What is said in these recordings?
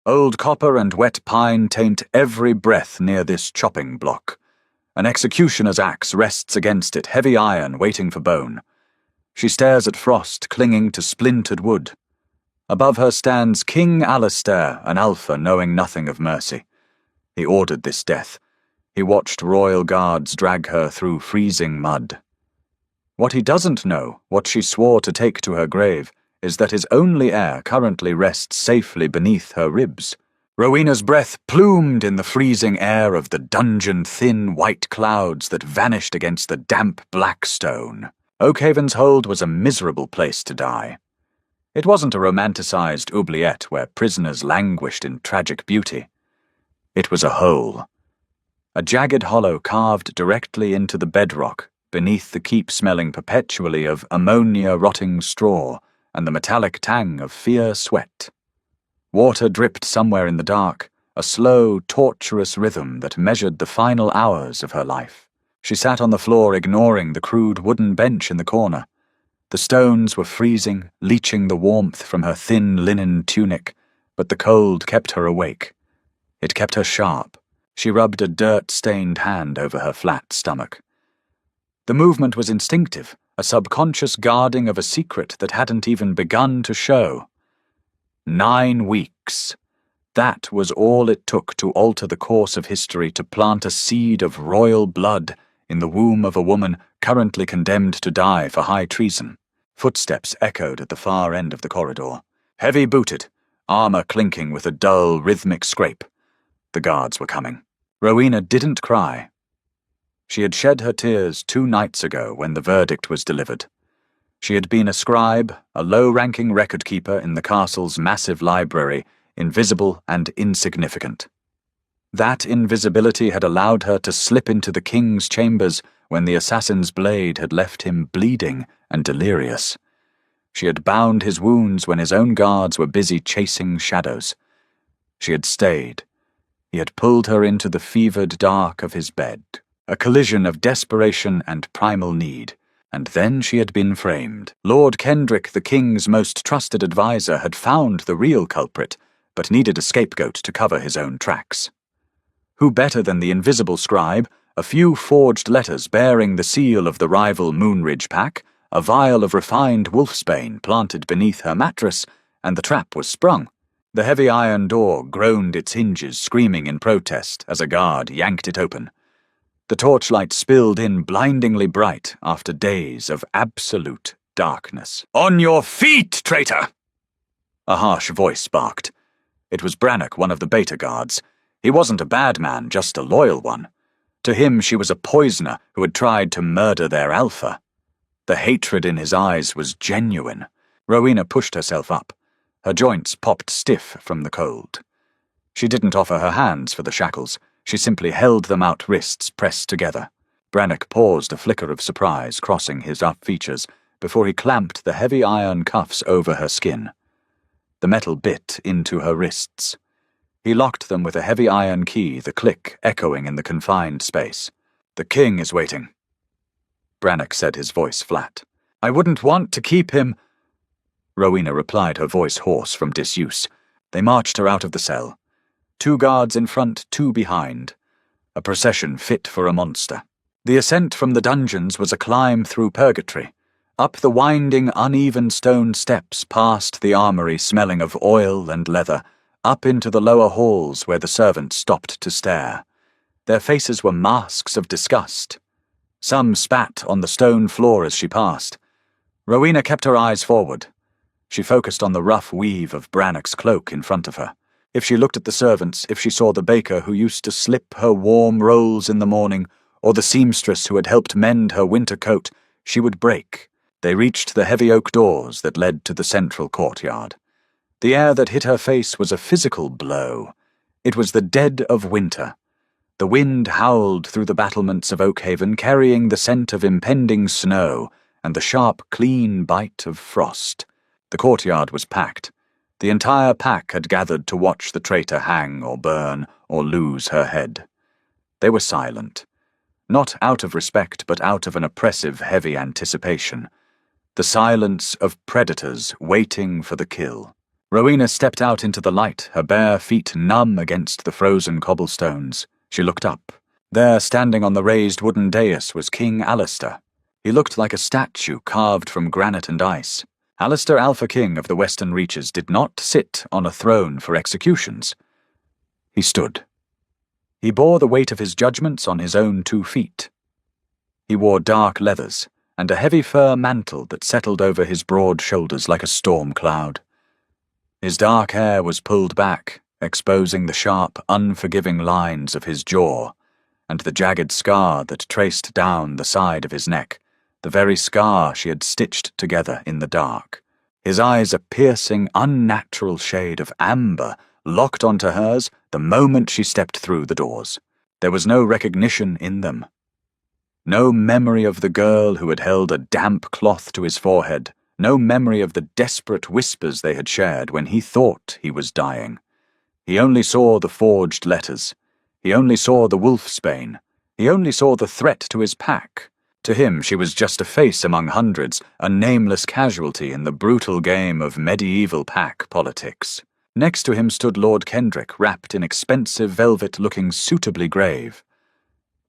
Old copper and wet pine taint every breath near this chopping block. An executioner's axe rests against it, heavy iron waiting for bone. She stares at frost clinging to splintered wood. Above her stands King Alastair, an alpha knowing nothing of mercy. He ordered this death. He watched royal guards drag her through freezing mud. What he doesn't know, what she swore to take to her grave, is that his only heir currently rests safely beneath her ribs. Rowena's breath plumed in the freezing air of the dungeon thin white clouds that vanished against the damp black stone. Oakhaven's Hold was a miserable place to die. It wasn't a romanticized oubliette where prisoners languished in tragic beauty. It was a hole. A jagged hollow carved directly into the bedrock, beneath the keep smelling perpetually of ammonia-rotting straw and the metallic tang of fear sweat. Water dripped somewhere in the dark, a slow, torturous rhythm that measured the final hours of her life. She sat on the floor ignoring the crude wooden bench in the corner. The stones were freezing, leaching the warmth from her thin linen tunic, but the cold kept her awake. It kept her sharp. She rubbed a dirt-stained hand over her flat stomach. The movement was instinctive, a subconscious guarding of a secret that hadn't even begun to show. 9 weeks. That was all it took to alter the course of history, to plant a seed of royal blood in the womb of a woman currently condemned to die for high treason. Footsteps echoed at the far end of the corridor. Heavy-booted, armor clinking with a dull, rhythmic scrape. The guards were coming. Rowena didn't cry. She had shed her tears 2 nights ago when the verdict was delivered. She had been a scribe, a low-ranking record-keeper in the castle's massive library, invisible and insignificant. That invisibility had allowed her to slip into the king's chambers when the assassin's blade had left him bleeding and delirious. She had bound his wounds when his own guards were busy chasing shadows. She had stayed. He had pulled her into the fevered dark of his bed, a collision of desperation and primal need. And then she had been framed. Lord Kendrick, the king's most trusted adviser, had found the real culprit, but needed a scapegoat to cover his own tracks. Who better than the invisible scribe, a few forged letters bearing the seal of the rival Moonridge pack, a vial of refined wolfsbane planted beneath her mattress, and the trap was sprung. The heavy iron door groaned its hinges, screaming in protest as a guard yanked it open. The torchlight spilled in blindingly bright after days of absolute darkness. "On your feet, traitor!" A harsh voice barked. It was Brannock, one of the beta guards. He wasn't a bad man, just a loyal one. To him she was a poisoner who had tried to murder their alpha. The hatred in his eyes was genuine. Rowena pushed herself up. Her joints popped stiff from the cold. She didn't offer her hands for the shackles. She simply held them out, wrists pressed together. Brannock paused, a flicker of surprise crossing his rough features, before he clamped the heavy iron cuffs over her skin. The metal bit into her wrists. He locked them with a heavy iron key, the click echoing in the confined space. "The king is waiting," Brannock said, his voice flat. "I wouldn't want to keep him—" Rowena replied, her voice hoarse from disuse. They marched her out of the cell. 2 guards in front, 2 behind. A procession fit for a monster. The ascent from the dungeons was a climb through purgatory. Up the winding, uneven stone steps, past the armory smelling of oil and leather, up into the lower halls where the servants stopped to stare. Their faces were masks of disgust. Some spat on the stone floor as she passed. Rowena kept her eyes forward. She focused on the rough weave of Brannock's cloak in front of her. If she looked at the servants, if she saw the baker who used to slip her warm rolls in the morning, or the seamstress who had helped mend her winter coat, she would break. They reached the heavy oak doors that led to the central courtyard. The air that hit her face was a physical blow. It was the dead of winter. The wind howled through the battlements of Oakhaven, carrying the scent of impending snow and the sharp, clean bite of frost. The courtyard was packed. The entire pack had gathered to watch the traitor hang or burn or lose her head. They were silent. Not out of respect, but out of an oppressive, heavy anticipation. The silence of predators waiting for the kill. Rowena stepped out into the light, her bare feet numb against the frozen cobblestones. She looked up. There, standing on the raised wooden dais, was King Alistair. He looked like a statue carved from granite and ice. Alistair Alpha King of the Western Reaches did not sit on a throne for executions. He stood. He bore the weight of his judgments on his own 2 feet. He wore dark leathers and a heavy fur mantle that settled over his broad shoulders like a storm cloud. His dark hair was pulled back, exposing the sharp, unforgiving lines of his jaw and the jagged scar that traced down the side of his neck, the very scar she had stitched together in the dark. His eyes a piercing, unnatural shade of amber, locked onto hers the moment she stepped through the doors. There was no recognition in them. No memory of the girl who had held a damp cloth to his forehead, no memory of the desperate whispers they had shared when he thought he was dying. He only saw the forged letters. He only saw the wolfsbane. He only saw the threat to his pack. To him she was just a face among hundreds, a nameless casualty in the brutal game of medieval pack politics. Next to him stood Lord Kendrick, wrapped in expensive velvet looking suitably grave.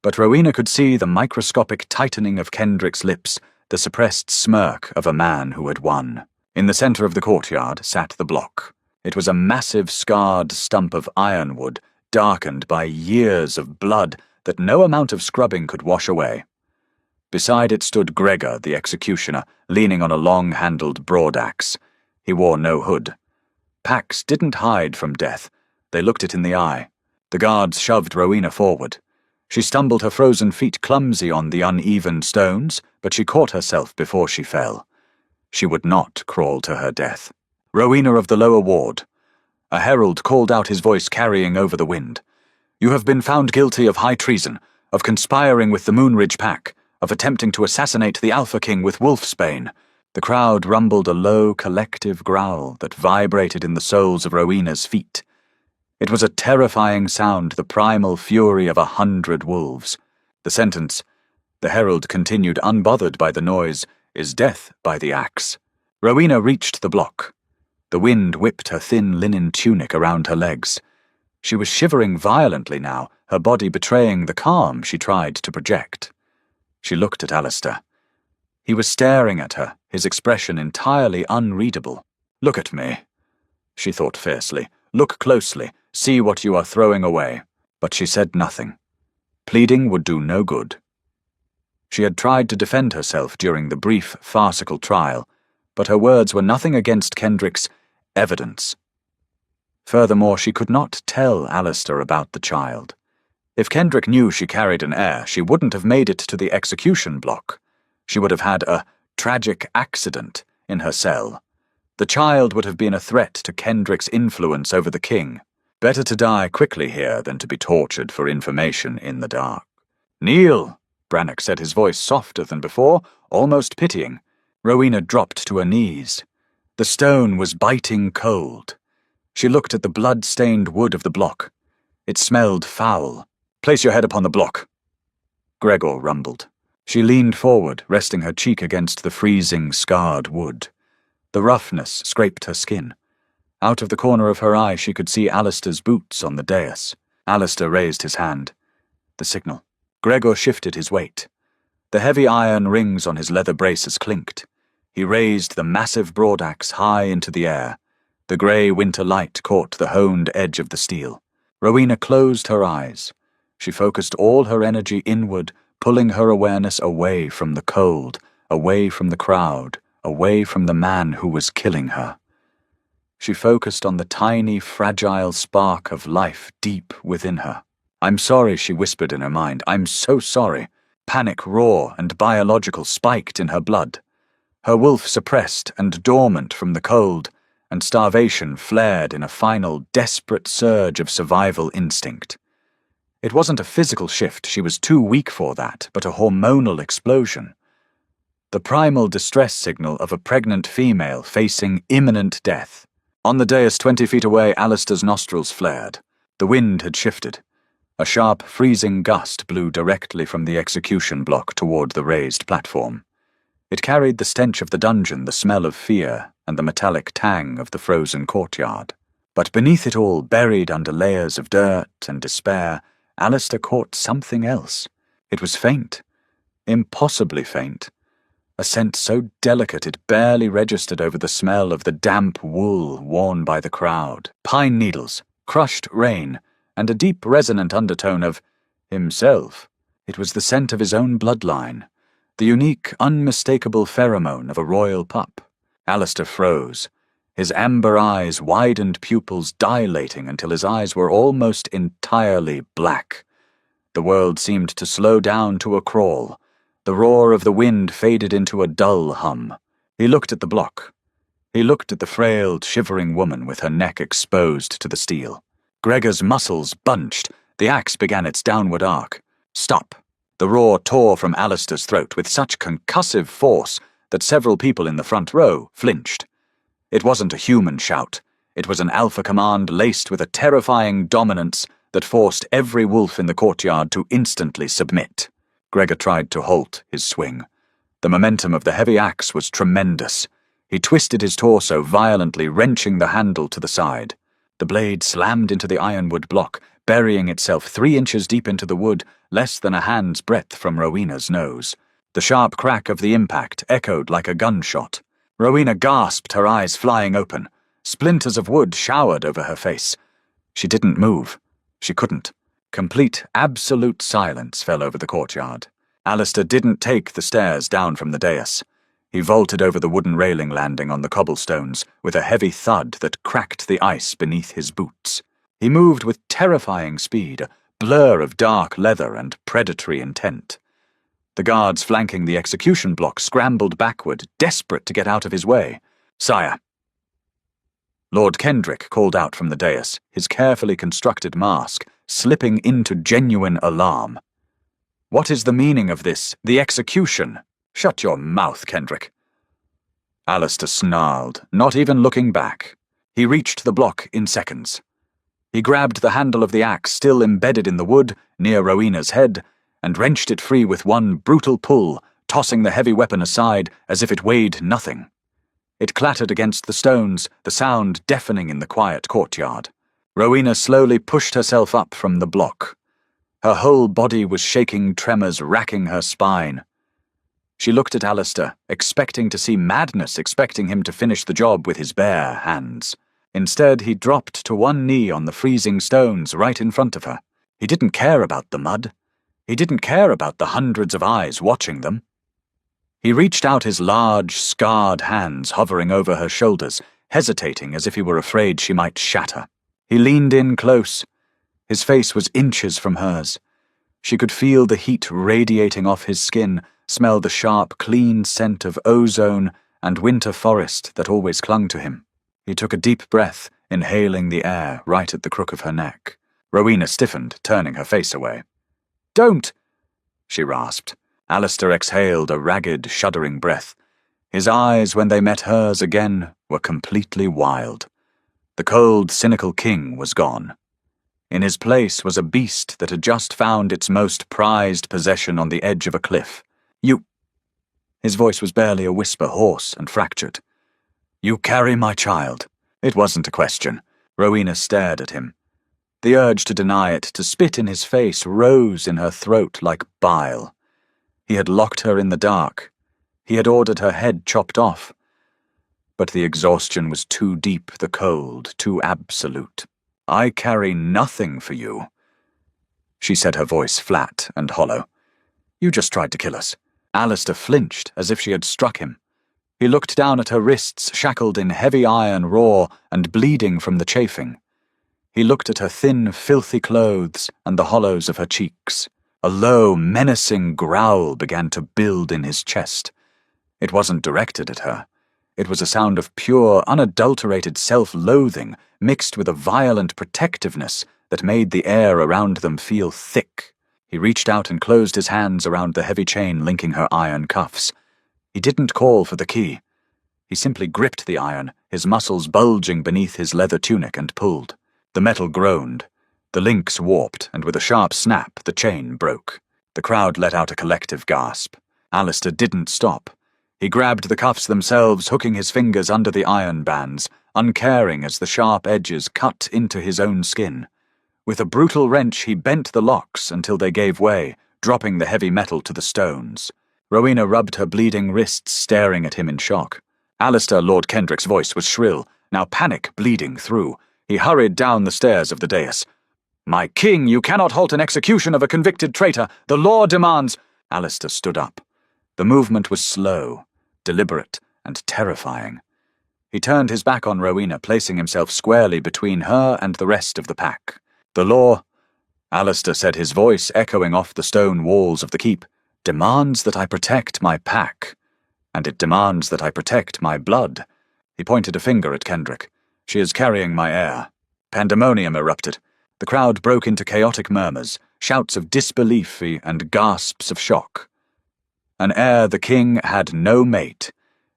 But Rowena could see the microscopic tightening of Kendrick's lips, the suppressed smirk of a man who had won. In the center of the courtyard sat the block. It was a massive scarred stump of ironwood, darkened by years of blood that no amount of scrubbing could wash away. Beside it stood Gregor, the executioner, leaning on a long-handled broadaxe. He wore no hood. Packs didn't hide from death. They looked it in the eye. The guards shoved Rowena forward. She stumbled her frozen feet clumsy on the uneven stones, but she caught herself before she fell. She would not crawl to her death. Rowena of the lower ward. A herald called out, his voice carrying over the wind. You have been found guilty of high treason, of conspiring with the Moonridge Pack, of attempting to assassinate the Alpha King with wolfsbane. The crowd rumbled a low, collective growl that vibrated in the soles of Rowena's feet. It was a terrifying sound, the primal fury of 100 wolves. The sentence, the herald continued unbothered by the noise, is death by the axe. Rowena reached the block. The wind whipped her thin linen tunic around her legs. She was shivering violently now, her body betraying the calm she tried to project. She looked at Alistair. He was staring at her, his expression entirely unreadable. Look at me, she thought fiercely. Look closely. See what you are throwing away. But she said nothing. Pleading would do no good. She had tried to defend herself during the brief, farcical trial, but her words were nothing against Kendrick's evidence. Furthermore, she could not tell Alistair about the child. If Kendrick knew she carried an heir, she wouldn't have made it to the execution block. She would have had a tragic accident in her cell. The child would have been a threat to Kendrick's influence over the king. Better to die quickly here than to be tortured for information in the dark. Kneel, Brannock said, his voice softer than before, almost pitying. Rowena dropped to her knees. The stone was biting cold. She looked at the blood-stained wood of the block. It smelled foul. Place your head upon the block, Gregor rumbled. She leaned forward, resting her cheek against the freezing, scarred wood. The roughness scraped her skin. Out of the corner of her eye she could see Alistair's boots on the dais. Alistair raised his hand. The signal. Gregor shifted his weight. The heavy iron rings on his leather braces clinked. He raised the massive broadaxe high into the air. The grey winter light caught the honed edge of the steel. Rowena closed her eyes. She focused all her energy inward, pulling her awareness away from the cold, away from the crowd, away from the man who was killing her. She focused on the tiny, fragile spark of life deep within her. I'm sorry, she whispered in her mind. I'm so sorry. Panic raw and biological spiked in her blood. Her wolf suppressed and dormant from the cold, and starvation flared in a final, desperate surge of survival instinct. It wasn't a physical shift, she was too weak for that, but a hormonal explosion. The primal distress signal of a pregnant female facing imminent death. On the dais 20 feet away, Alistair's nostrils flared. The wind had shifted. A sharp, freezing gust blew directly from the execution block toward the raised platform. It carried the stench of the dungeon, the smell of fear, and the metallic tang of the frozen courtyard. But beneath it all, buried under layers of dirt and despair, Alistair caught something else. It was faint, impossibly faint. A scent so delicate it barely registered over the smell of the damp wool worn by the crowd, pine needles, crushed rain, and a deep resonant undertone of himself. It was the scent of his own bloodline, the unique, unmistakable pheromone of a royal pup. Alistair froze, his amber eyes, widened pupils dilating until his eyes were almost entirely black. The world seemed to slow down to a crawl. The roar of the wind faded into a dull hum. He looked at the block. He looked at the frail, shivering woman with her neck exposed to the steel. Gregor's muscles bunched. The axe began its downward arc. Stop! The roar tore from Alistair's throat with such concussive force that several people in the front row flinched. It wasn't a human shout. It was an alpha command laced with a terrifying dominance that forced every wolf in the courtyard to instantly submit. Gregor tried to halt his swing. The momentum of the heavy axe was tremendous. He twisted his torso violently, wrenching the handle to the side. The blade slammed into the ironwood block, burying itself 3 inches deep into the wood, less than a hand's breadth from Rowena's nose. The sharp crack of the impact echoed like a gunshot. Rowena gasped, her eyes flying open. Splinters of wood showered over her face. She didn't move. She couldn't. Complete, absolute silence fell over the courtyard. Alistair didn't take the stairs down from the dais. He vaulted over the wooden railing landing on the cobblestones with a heavy thud that cracked the ice beneath his boots. He moved with terrifying speed, a blur of dark leather and predatory intent. The guards flanking the execution block scrambled backward, desperate to get out of his way. "Sire." Lord Kendrick called out from the dais, his carefully constructed mask slipping into genuine alarm. "What is the meaning of this? The execution?" "Shut your mouth, Kendrick." Alistair snarled, not even looking back. He reached the block in seconds. He grabbed the handle of the axe still embedded in the wood, near Rowena's head, and wrenched it free with one brutal pull, tossing the heavy weapon aside as if it weighed nothing. It clattered against the stones, the sound deafening in the quiet courtyard. Rowena slowly pushed herself up from the block. Her whole body was shaking, tremors racking her spine. She looked at Alistair, expecting to see madness, expecting him to finish the job with his bare hands. Instead, he dropped to one knee on the freezing stones right in front of her. He didn't care about the mud. He didn't care about the hundreds of eyes watching them. He reached out his large, scarred hands hovering over her shoulders, hesitating as if he were afraid she might shatter. He leaned in close. His face was inches from hers. She could feel the heat radiating off his skin, smell the sharp, clean scent of ozone and winter forest that always clung to him. He took a deep breath, inhaling the air right at the crook of her neck. Rowena stiffened, turning her face away. "Don't!" she rasped. Alistair exhaled a ragged, shuddering breath. His eyes, when they met hers again, were completely wild. The cold, cynical king was gone. In his place was a beast that had just found its most prized possession on the edge of a cliff. "You—" His voice was barely a whisper, hoarse and fractured. "You carry my child." It wasn't a question. Rowena stared at him. The urge to deny it, to spit in his face, rose in her throat like bile. He had locked her in the dark. He had ordered her head chopped off. But the exhaustion was too deep, the cold, too absolute. "I carry nothing for you," she said, her voice flat and hollow. "You just tried to kill us." Alistair flinched as if she had struck him. He looked down at her wrists, shackled in heavy iron, raw and bleeding from the chafing. He looked at her thin, filthy clothes and the hollows of her cheeks. A low, menacing growl began to build in his chest. It wasn't directed at her. It was a sound of pure, unadulterated self-loathing mixed with a violent protectiveness that made the air around them feel thick. He reached out and closed his hands around the heavy chain linking her iron cuffs. He didn't call for the key. He simply gripped the iron, his muscles bulging beneath his leather tunic, and pulled. The metal groaned. The links warped, and with a sharp snap, the chain broke. The crowd let out a collective gasp. Alistair didn't stop. He grabbed the cuffs themselves, hooking his fingers under the iron bands, uncaring as the sharp edges cut into his own skin. With a brutal wrench, he bent the locks until they gave way, dropping the heavy metal to the stones. Rowena rubbed her bleeding wrists, staring at him in shock. Alistair, Lord Kendrick's voice was shrill, now panic bleeding through. He hurried down the stairs of the dais. "My king, you cannot halt an execution of a convicted traitor. The law demands—" Alistair stood up. The movement was slow, deliberate, and terrifying. He turned his back on Rowena, placing himself squarely between her and the rest of the pack. "The law," Alistair said, his voice echoing off the stone walls of the keep, "demands that I protect my pack. And it demands that I protect my blood." He pointed a finger at Kendrick. "She is carrying my heir." Pandemonium erupted. The crowd broke into chaotic murmurs, shouts of disbelief and gasps of shock. An heir the king had no mate.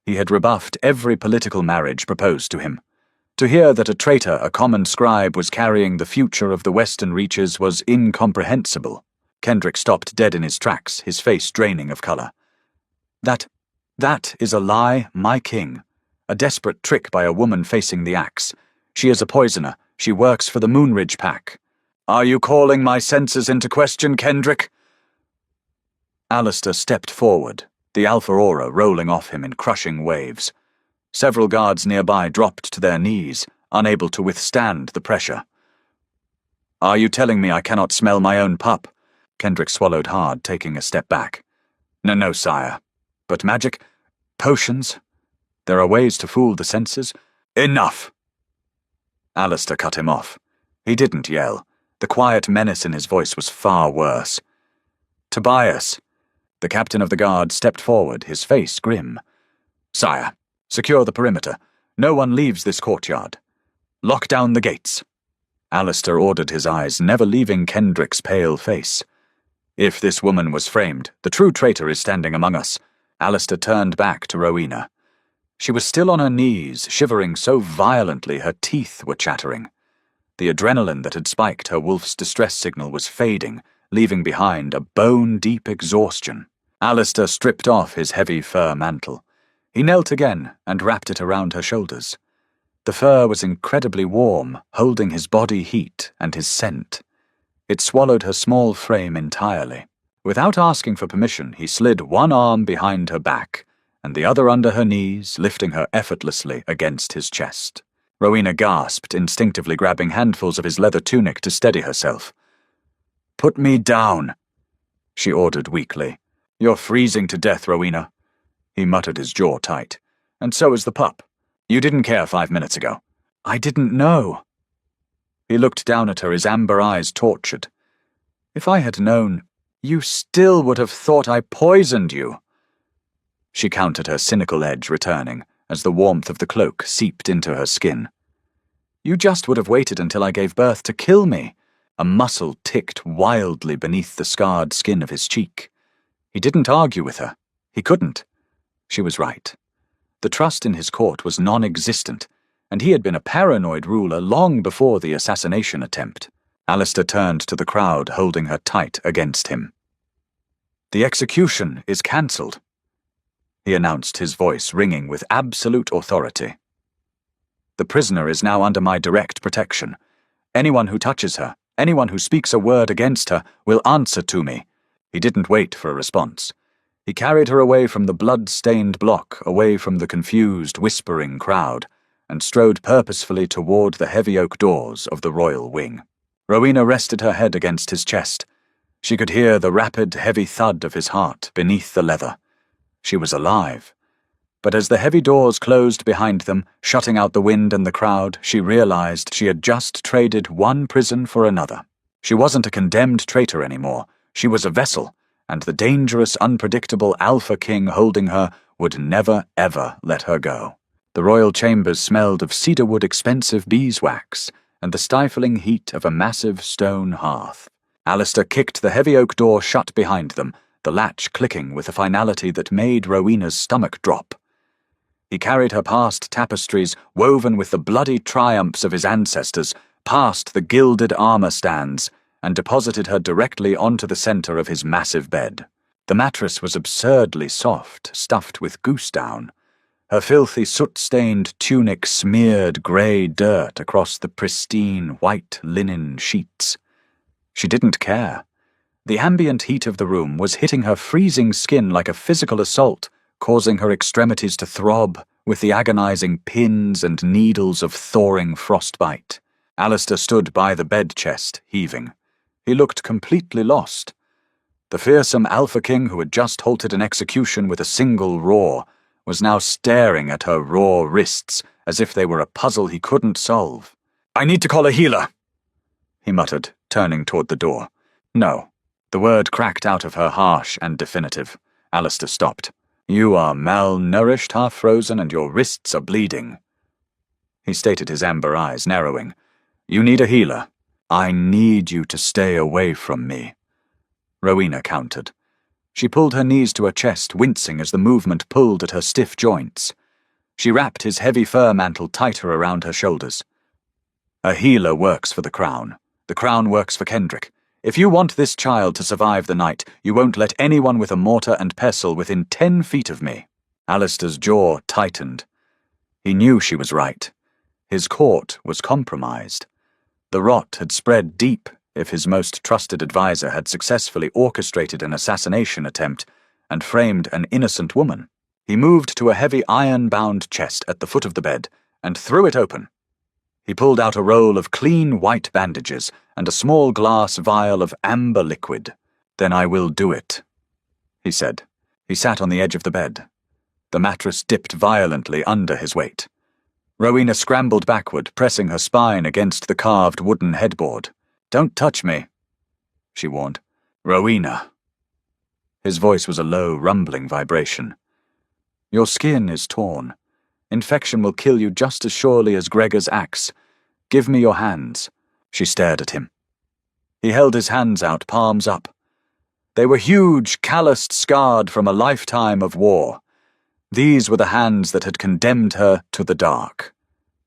He had rebuffed every political marriage proposed to him. To hear that a traitor, a common scribe, was carrying the future of the Western Reaches was incomprehensible. Kendrick stopped dead in his tracks, his face draining of colour. That is a lie, my king. A desperate trick by a woman facing the axe. She is a poisoner. She works for the Moonridge pack. Are you calling my senses into question, Kendrick? Alistair stepped forward, the alpha aura rolling off him in crushing waves. Several guards nearby dropped to their knees, unable to withstand the pressure. Are you telling me I cannot smell my own pup? Kendrick swallowed hard, taking a step back. No, sire. But magic? Potions? There are ways to fool the senses. Enough! Alistair cut him off. He didn't yell. The quiet menace in his voice was far worse. Tobias. The captain of the guard stepped forward, his face grim. Sire, secure the perimeter. No one leaves this courtyard. Lock down the gates. Alistair ordered, his eyes never leaving Kendrick's pale face. If this woman was framed, the true traitor is standing among us. Alistair turned back to Rowena. She was still on her knees, shivering so violently her teeth were chattering. The adrenaline that had spiked her wolf's distress signal was fading, leaving behind a bone-deep exhaustion. Alistair stripped off his heavy fur mantle. He knelt again and wrapped it around her shoulders. The fur was incredibly warm, holding his body heat and his scent. It swallowed her small frame entirely. Without asking for permission, he slid one arm behind her back, and the other under her knees, lifting her effortlessly against his chest. Rowena gasped, instinctively grabbing handfuls of his leather tunic to steady herself. "Put me down," she ordered weakly. "You're freezing to death, Rowena." He muttered, his jaw tight. "And so is the pup. You didn't care 5 minutes ago." "I didn't know." He looked down at her, his amber eyes tortured. "If I had known, you still would have thought I poisoned you." She countered, her cynical edge returning, as the warmth of the cloak seeped into her skin. "You just would have waited until I gave birth to kill me." A muscle ticked wildly beneath the scarred skin of his cheek. He didn't argue with her. He couldn't. She was right. The trust in his court was non-existent, and he had been a paranoid ruler long before the assassination attempt. Alistair turned to the crowd, holding her tight against him. "The execution is cancelled," he announced, his voice ringing with absolute authority. "The prisoner is now under my direct protection. Anyone who touches her, anyone who speaks a word against her, will answer to me." He didn't wait for a response. He carried her away from the blood-stained block, away from the confused, whispering crowd, and strode purposefully toward the heavy oak doors of the royal wing. Rowena rested her head against his chest. She could hear the rapid, heavy thud of his heart beneath the leather. She was alive. But as the heavy doors closed behind them, shutting out the wind and the crowd, she realized she had just traded one prison for another. She wasn't a condemned traitor anymore. She was a vessel, and the dangerous, unpredictable Alpha King holding her would never, ever let her go. The royal chambers smelled of cedarwood expensive beeswax and the stifling heat of a massive stone hearth. Alistair kicked the heavy oak door shut behind them, the latch clicking with a finality that made Rowena's stomach drop. He carried her past tapestries woven with the bloody triumphs of his ancestors, past the gilded armor stands, and deposited her directly onto the center of his massive bed. The mattress was absurdly soft, stuffed with goose down. Her filthy soot-stained tunic smeared grey dirt across the pristine white linen sheets. She didn't care. The ambient heat of the room was hitting her freezing skin like a physical assault, causing her extremities to throb with the agonizing pins and needles of thawing frostbite. Alistair stood by the bed chest, heaving. He looked completely lost. The fearsome Alpha King who had just halted an execution with a single roar was now staring at her raw wrists as if they were a puzzle he couldn't solve. "I need to call a healer," he muttered, turning toward the door. "No." The word cracked out of her harsh and definitive. Alistair stopped. "You are malnourished, half-frozen, and your wrists are bleeding." He stated, his amber eyes narrowing. "You need a healer. I need you to stay away from me." Rowena countered. She pulled her knees to her chest, wincing as the movement pulled at her stiff joints. She wrapped his heavy fur mantle tighter around her shoulders. "A healer works for the Crown. The Crown works for Kendrick. If you want this child to survive the night, you won't let anyone with a mortar and pestle within 10 feet of me." Alistair's jaw tightened. He knew she was right. His court was compromised. The rot had spread deep if his most trusted advisor had successfully orchestrated an assassination attempt and framed an innocent woman. He moved to a heavy iron-bound chest at the foot of the bed and threw it open. He pulled out a roll of clean white bandages and a small glass vial of amber liquid. "Then I will do it," he said. He sat on the edge of the bed. The mattress dipped violently under his weight. Rowena scrambled backward, pressing her spine against the carved wooden headboard. "Don't touch me," she warned. "Rowena." His voice was a low, rumbling vibration. "Your skin is torn. Infection will kill you just as surely as Gregor's axe. Give me your hands." She stared at him. He held his hands out, palms up. They were huge, calloused, scarred from a lifetime of war. These were the hands that had condemned her to the dark.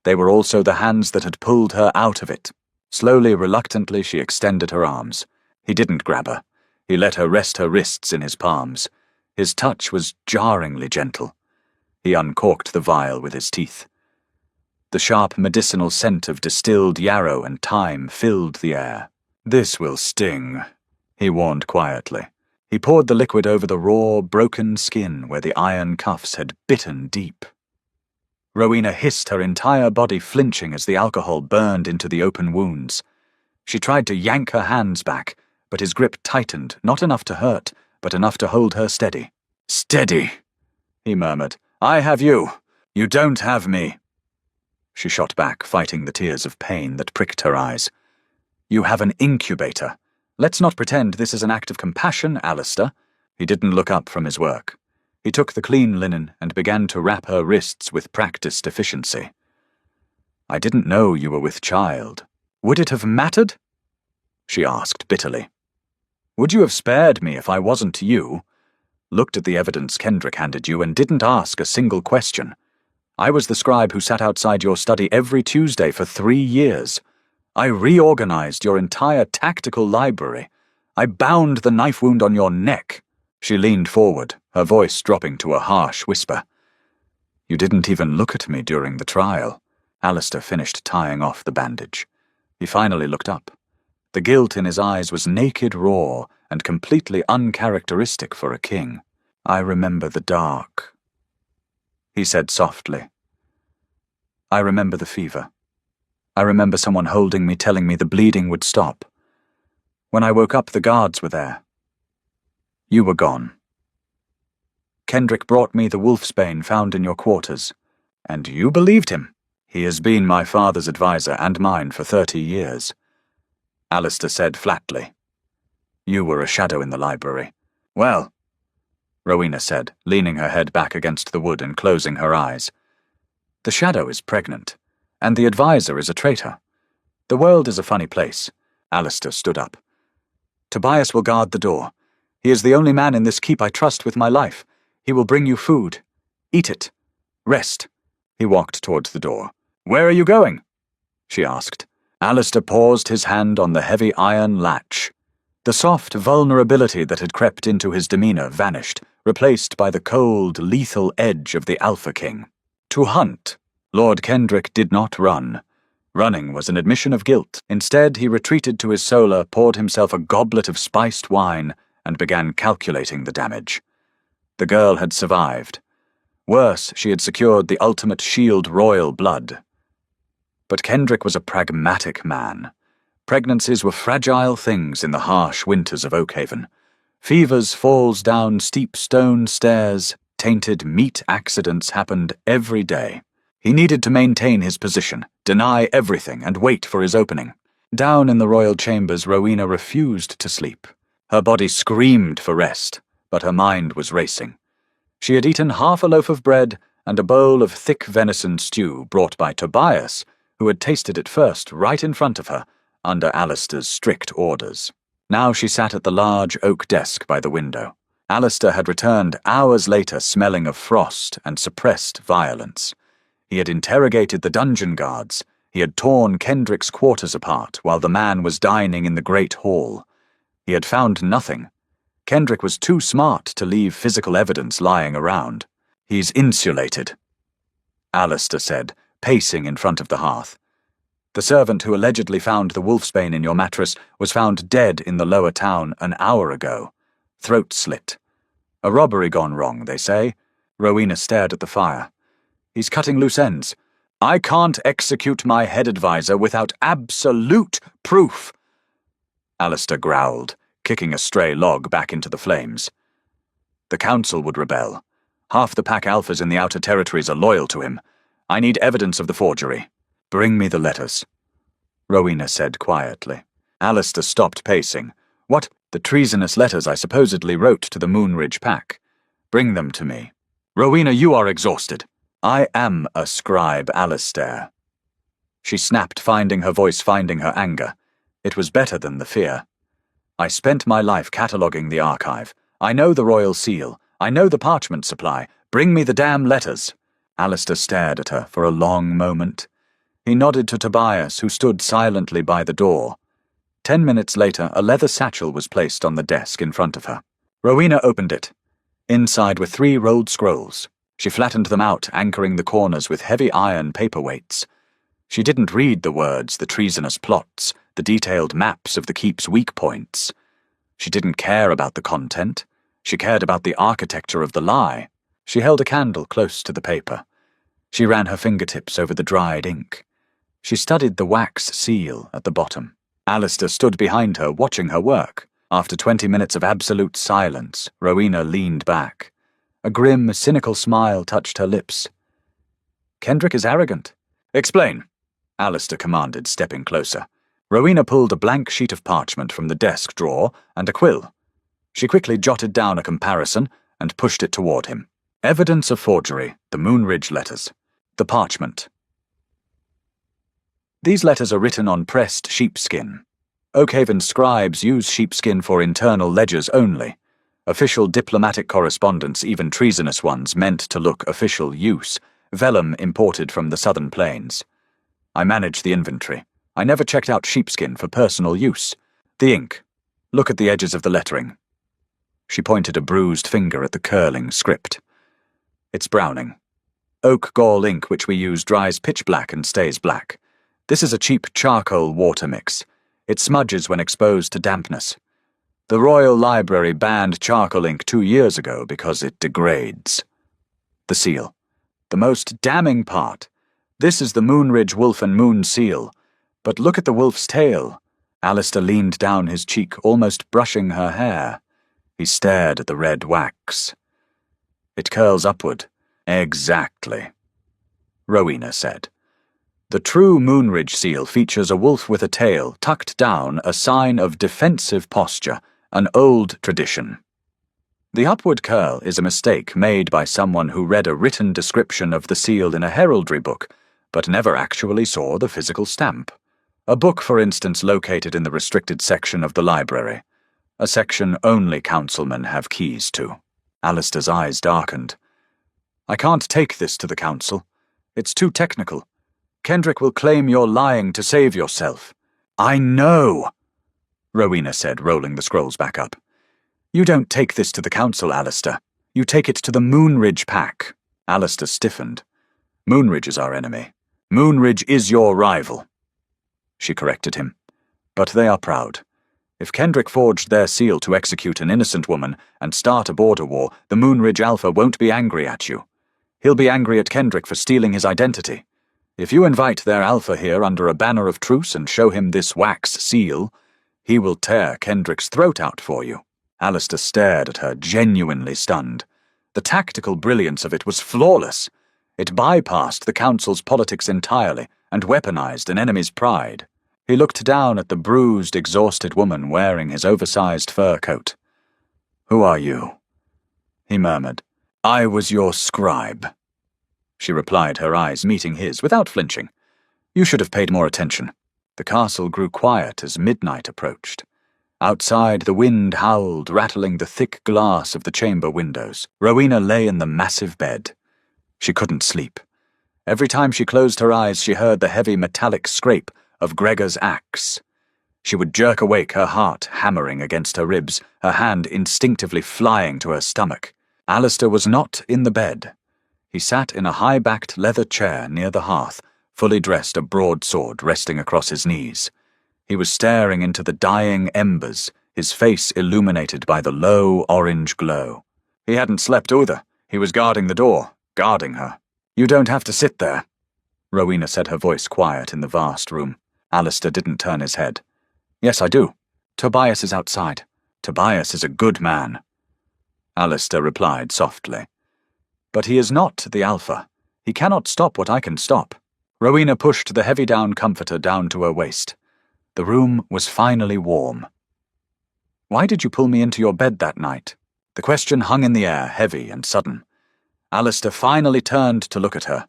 They were also the hands that had pulled her out of it. Slowly, reluctantly, she extended her arms. He didn't grab her. He let her rest her wrists in his palms. His touch was jarringly gentle. He uncorked the vial with his teeth. The sharp medicinal scent of distilled yarrow and thyme filled the air. "This will sting," he warned quietly. He poured the liquid over the raw, broken skin where the iron cuffs had bitten deep. Rowena hissed, her entire body flinching as the alcohol burned into the open wounds. She tried to yank her hands back, but his grip tightened, not enough to hurt, but enough to hold her steady. "Steady," he murmured. "I have you. You don't have me." She shot back, fighting the tears of pain that pricked her eyes. "You have an incubator. Let's not pretend this is an act of compassion, Alistair." He didn't look up from his work. He took the clean linen and began to wrap her wrists with practiced efficiency. "I didn't know you were with child. Would it have mattered?" she asked bitterly. "Would you have spared me if I wasn't you? Looked at the evidence Kendrick handed you and didn't ask a single question. I was the scribe who sat outside your study every Tuesday for 3 years. I reorganized your entire tactical library. I bound the knife wound on your neck." She leaned forward, her voice dropping to a harsh whisper. "You didn't even look at me during the trial." Alistair finished tying off the bandage. He finally looked up. The guilt in his eyes was naked raw and completely uncharacteristic for a king. "I remember the dark," he said softly. "I remember the fever. I remember someone holding me, telling me the bleeding would stop. When I woke up, the guards were there. You were gone. Kendrick brought me the wolfsbane found in your quarters, and you believed him. He has been my father's advisor and mine for 30 years. Alistair said flatly. You were a shadow in the library. Well, Rowena said, leaning her head back against the wood and closing her eyes. The shadow is pregnant, and the advisor is a traitor. The world is a funny place. Alistair stood up. Tobias will guard the door. He is the only man in this keep I trust with my life. He will bring you food. Eat it. Rest. He walked towards the door. Where are you going? She asked. Alistair paused, his hand on the heavy iron latch. The soft vulnerability that had crept into his demeanor vanished, replaced by the cold, lethal edge of the Alpha King. To hunt, Lord Kendrick did not run. Running was an admission of guilt. Instead, he retreated to his solar, poured himself a goblet of spiced wine, and began calculating the damage. The girl had survived. Worse, she had secured the ultimate shield royal blood. But Kendrick was a pragmatic man. Pregnancies were fragile things in the harsh winters of Oakhaven. Fevers, falls down steep stone stairs, tainted meat accidents happened every day. He needed to maintain his position, deny everything, and wait for his opening. Down in the royal chambers, Rowena refused to sleep. Her body screamed for rest, but her mind was racing. She had eaten half a loaf of bread and a bowl of thick venison stew brought by Tobias, who had tasted it first right in front of her, under Alistair's strict orders. Now she sat at the large oak desk by the window. Alistair had returned hours later smelling of frost and suppressed violence. He had interrogated the dungeon guards. He had torn Kendrick's quarters apart while the man was dining in the great hall. He had found nothing. Kendrick was too smart to leave physical evidence lying around. He's insulated, Alistair said, pacing in front of the hearth. The servant who allegedly found the wolfsbane in your mattress was found dead in the lower town an hour ago. Throat slit. A robbery gone wrong, they say. Rowena stared at the fire. He's cutting loose ends. I can't execute my head advisor without absolute proof. Alistair growled, kicking a stray log back into the flames. The council would rebel. Half the pack alphas in the outer territories are loyal to him. I need evidence of the forgery. Bring me the letters, Rowena said quietly. Alistair stopped pacing. What? The treasonous letters I supposedly wrote to the Moonridge pack. Bring them to me. Rowena, you are exhausted. I am a scribe, Alistair. She snapped, finding her voice, finding her anger. It was better than the fear. I spent my life cataloguing the archive. I know the royal seal. I know the parchment supply. Bring me the damn letters. Alistair stared at her for a long moment. He nodded to Tobias, who stood silently by the door. 10 minutes later, a leather satchel was placed on the desk in front of her. Rowena opened it. Inside were 3 rolled scrolls. She flattened them out, anchoring the corners with heavy iron paperweights. She didn't read the words, the treasonous plots, the detailed maps of the keep's weak points. She didn't care about the content. She cared about the architecture of the lie. She held a candle close to the paper. She ran her fingertips over the dried ink. She studied the wax seal at the bottom. Alistair stood behind her, watching her work. After 20 minutes of absolute silence, Rowena leaned back. A grim, cynical smile touched her lips. Kendrick is arrogant. Explain, Alistair commanded, stepping closer. Rowena pulled a blank sheet of parchment from the desk drawer and a quill. She quickly jotted down a comparison and pushed it toward him. Evidence of forgery, the Moonridge letters. The parchment. These letters are written on pressed sheepskin. Oakhaven scribes use sheepskin for internal ledgers only. Official diplomatic correspondence, even treasonous ones, meant to look official use, vellum imported from the southern plains. I managed the inventory. I never checked out sheepskin for personal use. The ink. Look at the edges of the lettering. She pointed a bruised finger at the curling script. It's browning. Oak gall ink which we use dries pitch black and stays black. This is a cheap charcoal water mix. It smudges when exposed to dampness. The Royal Library banned charcoal ink 2 years ago because it degrades. The seal. The most damning part. This is the Moonridge Wolf and Moon seal. But look at the wolf's tail. Alistair leaned down his cheek, almost brushing her hair. He stared at the red wax. It curls upward. Exactly, Rowena said. The true Moonridge seal features a wolf with a tail tucked down, a sign of defensive posture, an old tradition. The upward curl is a mistake made by someone who read a written description of the seal in a heraldry book, but never actually saw the physical stamp. A book, for instance, located in the restricted section of the library. A section only councilmen have keys to. Alistair's eyes darkened. I can't take this to the council. It's too technical. Kendrick will claim you're lying to save yourself. I know, Rowena said, rolling the scrolls back up. You don't take this to the council, Alistair. You take it to the Moonridge pack. Alistair stiffened. Moonridge is our enemy. Moonridge is your rival. She corrected him. But they are proud. If Kendrick forged their seal to execute an innocent woman and start a border war, the Moonridge Alpha won't be angry at you. He'll be angry at Kendrick for stealing his identity. If you invite their Alpha here under a banner of truce and show him this wax seal, he will tear Kendrick's throat out for you. Alistair stared at her, genuinely stunned. The tactical brilliance of it was flawless. It bypassed the council's politics entirely and weaponized an enemy's pride. He looked down at the bruised, exhausted woman wearing his oversized fur coat. "Who are you?" he murmured. "I was your scribe," she replied, her eyes meeting his without flinching. "You should have paid more attention." The castle grew quiet as midnight approached. Outside, the wind howled, rattling the thick glass of the chamber windows. Rowena lay in the massive bed. She couldn't sleep. Every time she closed her eyes, she heard the heavy metallic scrape of Gregor's axe. She would jerk awake, her heart hammering against her ribs, her hand instinctively flying to her stomach. Alistair was not in the bed. He sat in a high-backed leather chair near the hearth, fully dressed, a broadsword resting across his knees. He was staring into the dying embers, his face illuminated by the low orange glow. He hadn't slept either. He was guarding the door, guarding her. "You don't have to sit there," Rowena said, her voice quiet in the vast room. Alistair didn't turn his head. "Yes, I do. Tobias is outside. Tobias is a good man," Alistair replied softly. "But he is not the Alpha. He cannot stop what I can stop." Rowena pushed the heavy-down comforter down to her waist. The room was finally warm. "Why did you pull me into your bed that night?" The question hung in the air, heavy and sudden. Alistair finally turned to look at her.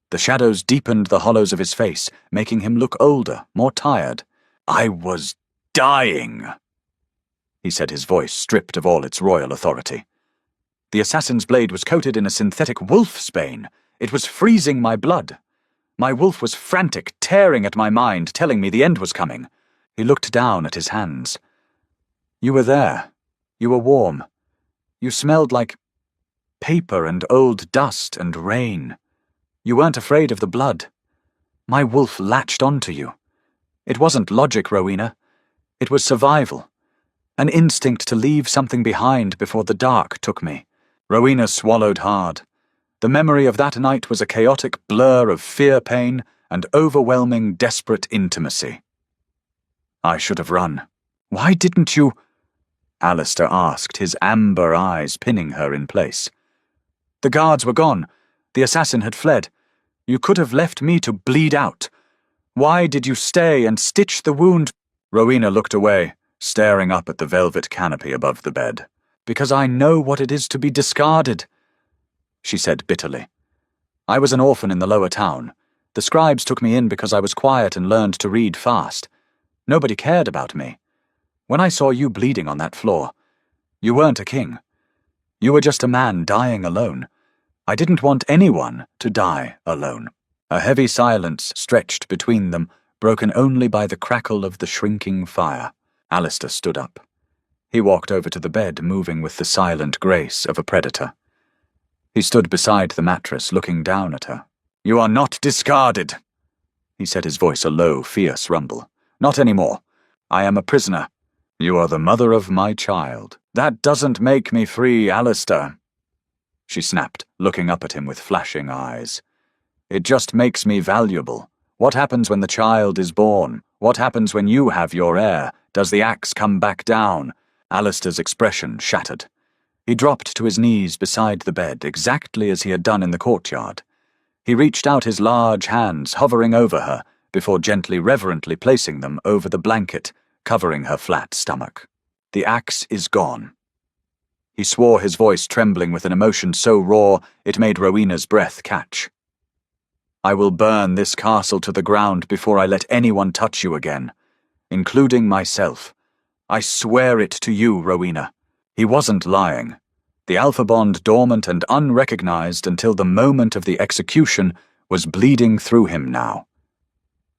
The shadows deepened the hollows of his face, making him look older, more tired. "I was dying," he said, his voice stripped of all its royal authority. "The assassin's blade was coated in a synthetic wolfsbane. It was freezing my blood. My wolf was frantic, tearing at my mind, telling me the end was coming." He looked down at his hands. "You were there. You were warm. You smelled like paper and old dust and rain. You weren't afraid of the blood. My wolf latched onto you. It wasn't logic, Rowena. It was survival. An instinct to leave something behind before the dark took me." Rowena swallowed hard. The memory of that night was a chaotic blur of fear, pain, and overwhelming, desperate intimacy. "I should have run." "Why didn't you?" Alistair asked, his amber eyes pinning her in place. "The guards were gone. The assassin had fled. You could have left me to bleed out. Why did you stay and stitch the wound?" Rowena looked away, staring up at the velvet canopy above the bed. "Because I know what it is to be discarded," she said bitterly. "I was an orphan in the lower town. The scribes took me in because I was quiet and learned to read fast. Nobody cared about me. When I saw you bleeding on that floor, you weren't a king. You were just a man dying alone. I didn't want anyone to die alone." A heavy silence stretched between them, broken only by the crackle of the shrinking fire. Alistair stood up. He walked over to the bed, moving with the silent grace of a predator. He stood beside the mattress, looking down at her. "You are not discarded," he said, his voice a low, fierce rumble. "Not anymore. I am a prisoner. You are the mother of my child. That doesn't make me free, Alistair," she snapped, looking up at him with flashing eyes. "It just makes me valuable. What happens when the child is born? What happens when you have your heir? Does the axe come back down?" Alistair's expression shattered. He dropped to his knees beside the bed, exactly as he had done in the courtyard. He reached out his large hands, hovering over her, before gently, reverently placing them over the blanket, covering her flat stomach. "The axe is gone." He swore, his voice trembling with an emotion so raw it made Rowena's breath catch. "I will burn this castle to the ground before I let anyone touch you again, including myself. I swear it to you, Rowena." He wasn't lying. The Alpha Bond, dormant and unrecognized until the moment of the execution, was bleeding through him now.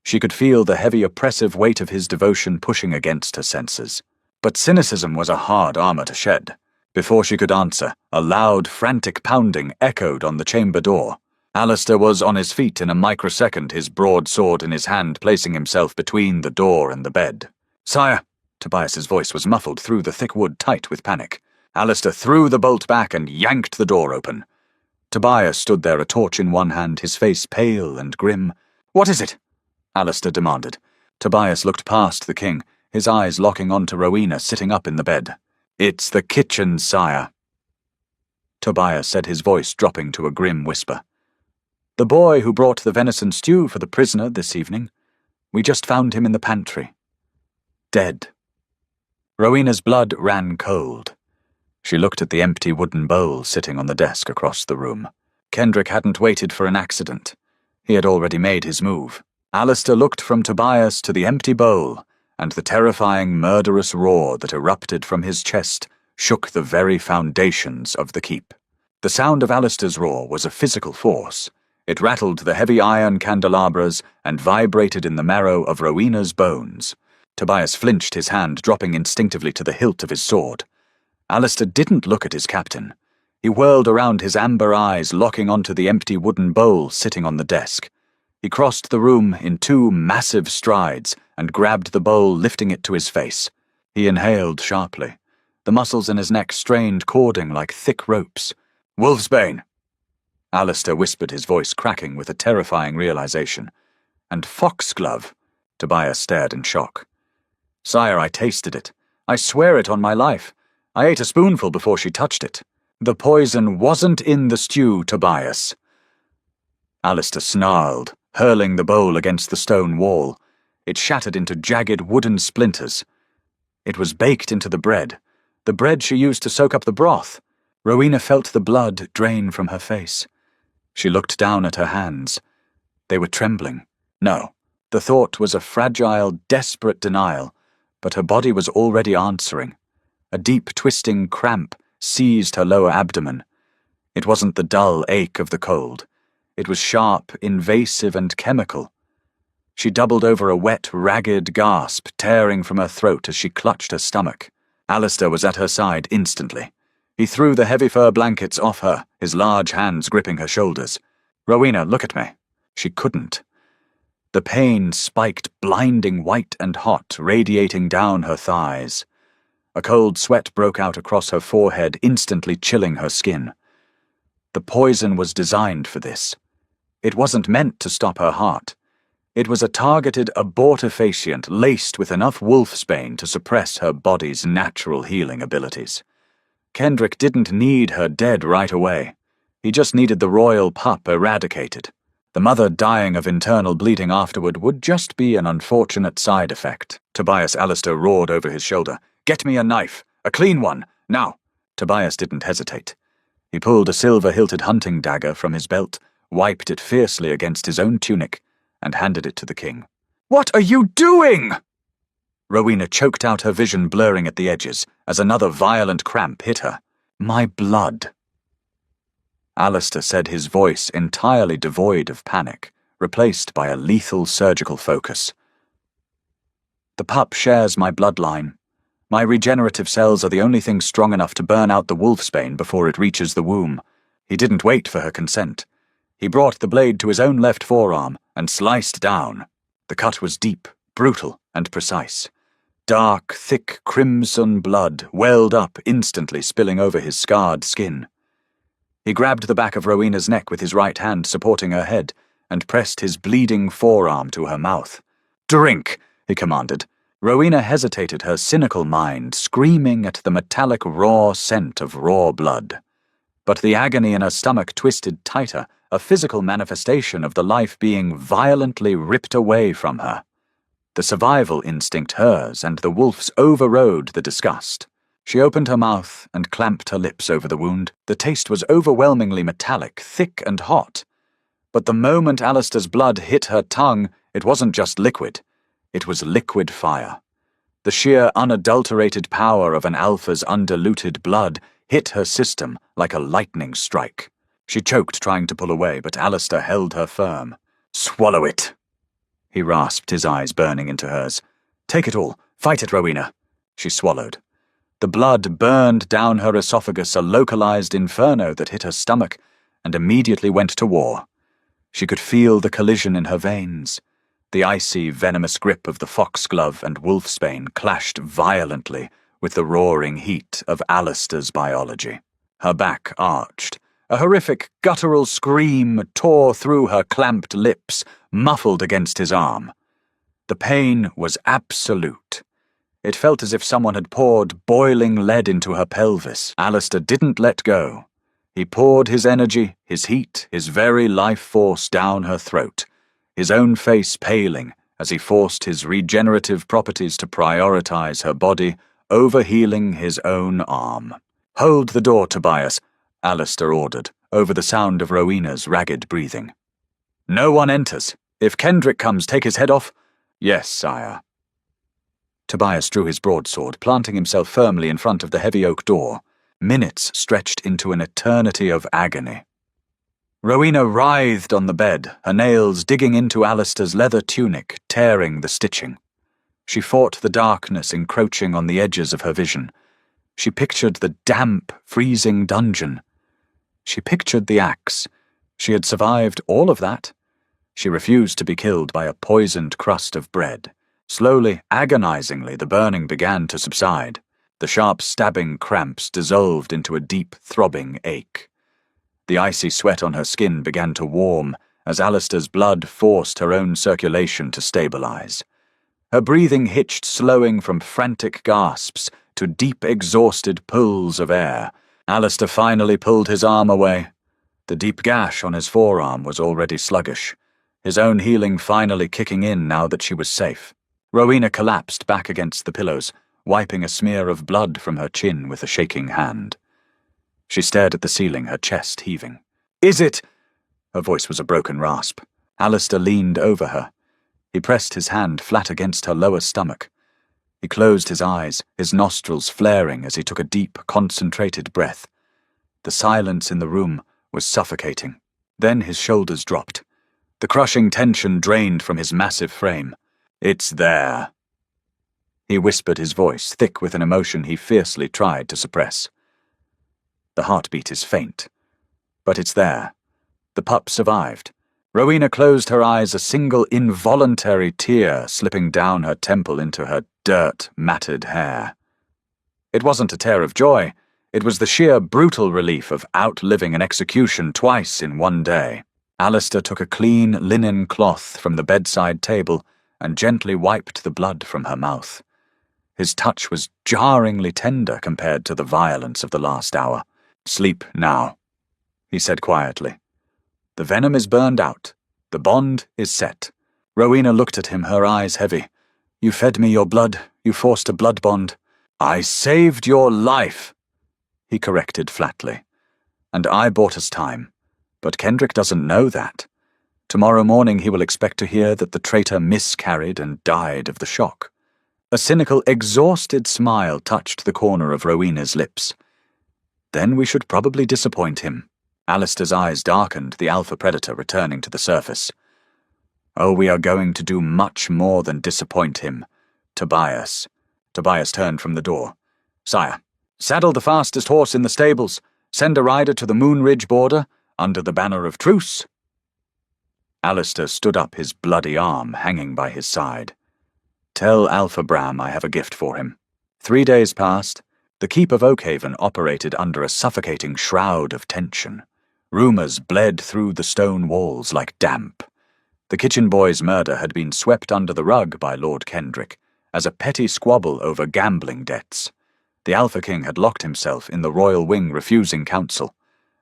She could feel the heavy oppressive weight of his devotion pushing against her senses. But cynicism was a hard armor to shed. Before she could answer, a loud, frantic pounding echoed on the chamber door. Alistair was on his feet in a microsecond, his broadsword in his hand, placing himself between the door and the bed. "Sire!" Tobias's voice was muffled through the thick wood, tight with panic. Alistair threw the bolt back and yanked the door open. Tobias stood there, a torch in one hand, his face pale and grim. "What is it?" Alistair demanded. Tobias looked past the king, his eyes locking onto Rowena sitting up in the bed. "It's the kitchen, sire," Tobias said, his voice dropping to a grim whisper. "The boy who brought the venison stew for the prisoner this evening. We just found him in the pantry. Dead." Rowena's blood ran cold. She looked at the empty wooden bowl sitting on the desk across the room. Kendrick hadn't waited for an accident. He had already made his move. Alistair looked from Tobias to the empty bowl, and the terrifying, murderous roar that erupted from his chest shook the very foundations of the keep. The sound of Alistair's roar was a physical force. It rattled the heavy iron candelabras and vibrated in the marrow of Rowena's bones. Tobias flinched, his hand dropping instinctively to the hilt of his sword. Alistair didn't look at his captain. He whirled around, his amber eyes locking onto the empty wooden bowl sitting on the desk. He crossed the room in 2 massive strides and grabbed the bowl, lifting it to his face. He inhaled sharply. The muscles in his neck strained, cording like thick ropes. "Wolfsbane!" Alistair whispered, his voice cracking with a terrifying realization. "And foxglove?" Tobias stared in shock. "Sire, I tasted it. I swear it on my life. I ate a spoonful before she touched it. The poison wasn't in the stew, Tobias." Alistair snarled, hurling the bowl against the stone wall. It shattered into jagged wooden splinters. It was baked into the bread she used to soak up the broth. Rowena felt the blood drain from her face. She looked down at her hands. They were trembling. No, the thought was a fragile, desperate denial, but her body was already answering. A deep, twisting cramp seized her lower abdomen. It wasn't the dull ache of the cold. It was sharp, invasive, and chemical. She doubled over, a wet, ragged gasp tearing from her throat as she clutched her stomach. Alistair was at her side instantly. He threw the heavy fur blankets off her, his large hands gripping her shoulders. "Rowena, look at me." She couldn't. The pain spiked, blinding white and hot, radiating down her thighs. A cold sweat broke out across her forehead, instantly chilling her skin. The poison was designed for this. It wasn't meant to stop her heart. It was a targeted abortifacient laced with enough wolfsbane to suppress her body's natural healing abilities. Kendrick didn't need her dead right away. He just needed the royal pup eradicated. The mother dying of internal bleeding afterward would just be an unfortunate side effect. Tobias, Alistair roared over his shoulder. "Get me a knife. A clean one. Now." Tobias didn't hesitate. He pulled a silver-hilted hunting dagger from his belt, wiped it fiercely against his own tunic, and handed it to the king. "What are you doing?" Rowena choked out, her vision blurring at the edges, as another violent cramp hit her. "My blood." Alistair said, his voice entirely devoid of panic, replaced by a lethal surgical focus. "The pup shares my bloodline. My regenerative cells are the only thing strong enough to burn out the wolfsbane before it reaches the womb." He didn't wait for her consent. He brought the blade to his own left forearm and sliced down. The cut was deep, brutal, and precise. Dark, thick, crimson blood welled up, instantly spilling over his scarred skin. He grabbed the back of Rowena's neck with his right hand supporting her head and pressed his bleeding forearm to her mouth. "Drink," he commanded. Rowena hesitated, her cynical mind screaming at the metallic raw scent of raw blood. But the agony in her stomach twisted tighter, a physical manifestation of the life being violently ripped away from her. The survival instinct hers, and the wolf's overrode the disgust. She opened her mouth and clamped her lips over the wound. The taste was overwhelmingly metallic, thick and hot. But the moment Alistair's blood hit her tongue, it wasn't just liquid. It was liquid fire. The sheer, unadulterated power of an alpha's undiluted blood hit her system like a lightning strike. She choked, trying to pull away, but Alistair held her firm. "Swallow it," he rasped, his eyes burning into hers. "Take it all. Fight it, Rowena." She swallowed. The blood burned down her esophagus, a localized inferno that hit her stomach, and immediately went to war. She could feel the collision in her veins. The icy, venomous grip of the foxglove and wolfsbane clashed violently with the roaring heat of Alistair's biology. Her back arched. A horrific, guttural scream tore through her clamped lips, muffled against his arm. The pain was absolute. It felt as if someone had poured boiling lead into her pelvis. Alistair didn't let go. He poured his energy, his heat, his very life force down her throat, his own face paling as he forced his regenerative properties to prioritize her body over healing his own arm. "Hold the door, Tobias," Alistair ordered, over the sound of Rowena's ragged breathing. "No one enters. If Kendrick comes, take his head off." "Yes, sire." Tobias drew his broadsword, planting himself firmly in front of the heavy oak door. Minutes stretched into an eternity of agony. Rowena writhed on the bed, her nails digging into Alistair's leather tunic, tearing the stitching. She fought the darkness encroaching on the edges of her vision. She pictured the damp, freezing dungeon. She pictured the axe. She had survived all of that. She refused to be killed by a poisoned crust of bread. Slowly, agonizingly, the burning began to subside. The sharp stabbing cramps dissolved into a deep, throbbing ache. The icy sweat on her skin began to warm as Alistair's blood forced her own circulation to stabilize. Her breathing hitched, slowing from frantic gasps to deep, exhausted pulls of air. Alistair finally pulled his arm away. The deep gash on his forearm was already sluggish, his own healing finally kicking in now that she was safe. Rowena collapsed back against the pillows, wiping a smear of blood from her chin with a shaking hand. She stared at the ceiling, her chest heaving. "Is it?" Her voice was a broken rasp. Alistair leaned over her. He pressed his hand flat against her lower stomach. He closed his eyes, his nostrils flaring as he took a deep, concentrated breath. The silence in the room was suffocating. Then his shoulders dropped. The crushing tension drained from his massive frame. "It's there." He whispered, his voice thick with an emotion he fiercely tried to suppress. "The heartbeat is faint, but it's there. The pup survived." Rowena closed her eyes, a single involuntary tear slipping down her temple into her dirt-matted hair. It wasn't a tear of joy. It was the sheer brutal relief of outliving an execution twice in one day. Alistair took a clean linen cloth from the bedside table and gently wiped the blood from her mouth. His touch was jarringly tender compared to the violence of the last hour. "Sleep now," he said quietly. "The venom is burned out. The bond is set." Rowena looked at him, her eyes heavy. "You fed me your blood. You forced a blood bond." "I saved your life," he corrected flatly. "And I bought us time. But Kendrick doesn't know that. Tomorrow morning he will expect to hear that the traitor miscarried and died of the shock." A cynical, exhausted smile touched the corner of Rowena's lips. "Then we should probably disappoint him." Alistair's eyes darkened, the alpha predator returning to the surface. "Oh, we are going to do much more than disappoint him. Tobias." Tobias turned from the door. "Sire, saddle the fastest horse in the stables. Send a rider to the Moonridge border, under the banner of truce." Alistair stood up, his bloody arm hanging by his side. "Tell Alpha Bram I have a gift for him." 3 days passed. The keep of Oakhaven operated under a suffocating shroud of tension. Rumors bled through the stone walls like damp. The kitchen boy's murder had been swept under the rug by Lord Kendrick as a petty squabble over gambling debts. The Alpha King had locked himself in the royal wing refusing counsel,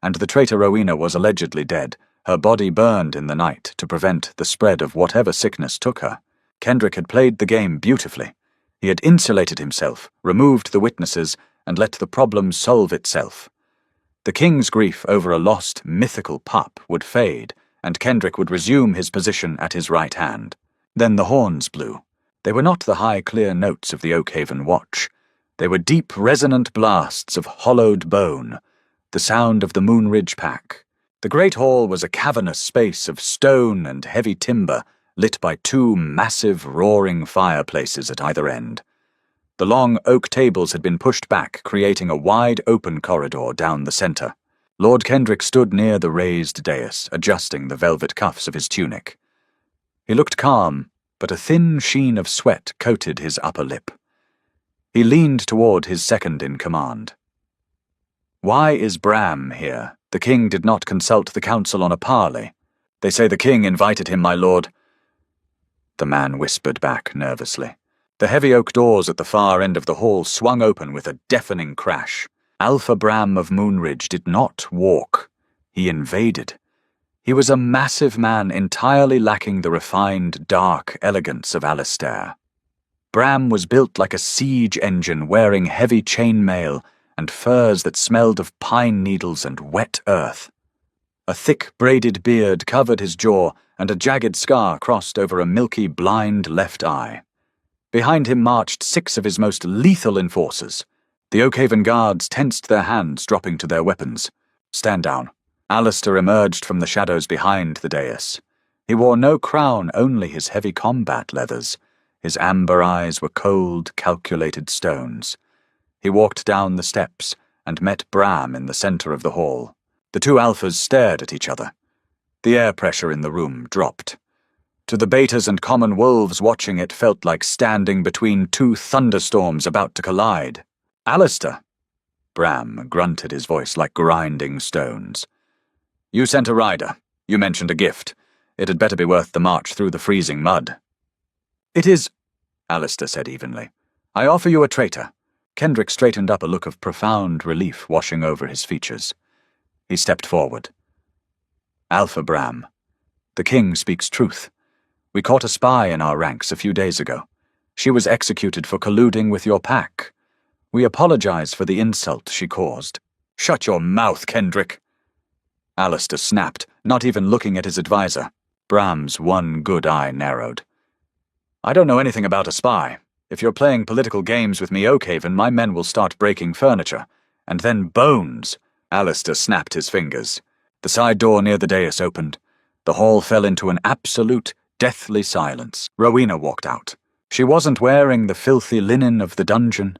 and the traitor Rowena was allegedly dead, her body burned in the night to prevent the spread of whatever sickness took her. Kendrick had played the game beautifully. He had insulated himself, removed the witnesses, and let the problem solve itself. The king's grief over a lost, mythical pup would fade, and Kendrick would resume his position at his right hand. Then the horns blew. They were not the high, clear notes of the Oakhaven watch. They were deep, resonant blasts of hollowed bone, the sound of the Moonridge pack. The great hall was a cavernous space of stone and heavy timber, lit by two massive, roaring fireplaces at either end. The long oak tables had been pushed back, creating a wide open corridor down the centre. Lord Kendrick stood near the raised dais, adjusting the velvet cuffs of his tunic. He looked calm, but a thin sheen of sweat coated his upper lip. He leaned toward his second-in-command. "Why is Bram here? The king did not consult the council on a parley. They say the king invited him, my lord." The man whispered back nervously. The heavy oak doors at the far end of the hall swung open with a deafening crash. Alpha Bram of Moonridge did not walk. He invaded. He was a massive man entirely lacking the refined, dark elegance of Alistair. Bram was built like a siege engine wearing heavy chainmail and furs that smelled of pine needles and wet earth. A thick braided beard covered his jaw, and a jagged scar crossed over a milky, blind left eye. Behind him marched 6 of his most lethal enforcers. The Oakhaven guards tensed their hands, dropping to their weapons. "Stand down." Alistair emerged from the shadows behind the dais. He wore no crown, only his heavy combat leathers. His amber eyes were cold, calculated stones. He walked down the steps and met Bram in the center of the hall. The two alphas stared at each other. The air pressure in the room dropped. To the betas and common wolves watching it felt like standing between 2 thunderstorms about to collide. "Alistair," Bram grunted, his voice like grinding stones. "You sent a rider. You mentioned a gift. It had better be worth the march through the freezing mud." "It is," Alistair said evenly. "I offer you a traitor." Kendrick straightened up, a look of profound relief washing over his features. He stepped forward. "Alpha Bram, the king speaks truth. We caught a spy in our ranks a few days ago. She was executed for colluding with your pack. We apologize for the insult she caused." "Shut your mouth, Kendrick!" Alistair snapped, not even looking at his advisor. Bram's one good eye narrowed. "I don't know anything about a spy. If you're playing political games with me, Oakhaven, my men will start breaking furniture. And then bones." Alistair snapped his fingers. The side door near the dais opened. The hall fell into an absolute, deathly silence. Rowena walked out. She wasn't wearing the filthy linen of the dungeon.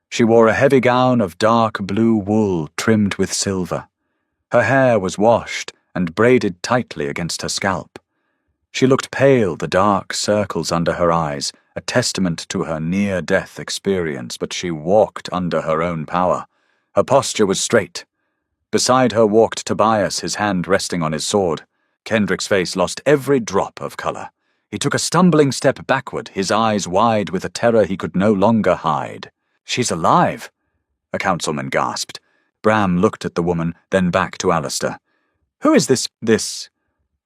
She wore a heavy gown of dark blue wool trimmed with silver. Her hair was washed and braided tightly against her scalp. She looked pale, the dark circles under her eyes, a testament to her near-death experience, but she walked under her own power. Her posture was straight. Beside her walked Tobias, his hand resting on his sword. Kendrick's face lost every drop of colour. He took a stumbling step backward, his eyes wide with a terror he could no longer hide. "She's alive!" a councilman gasped. Bram looked at the woman, then back to Alistair. "Who is this?" "This,"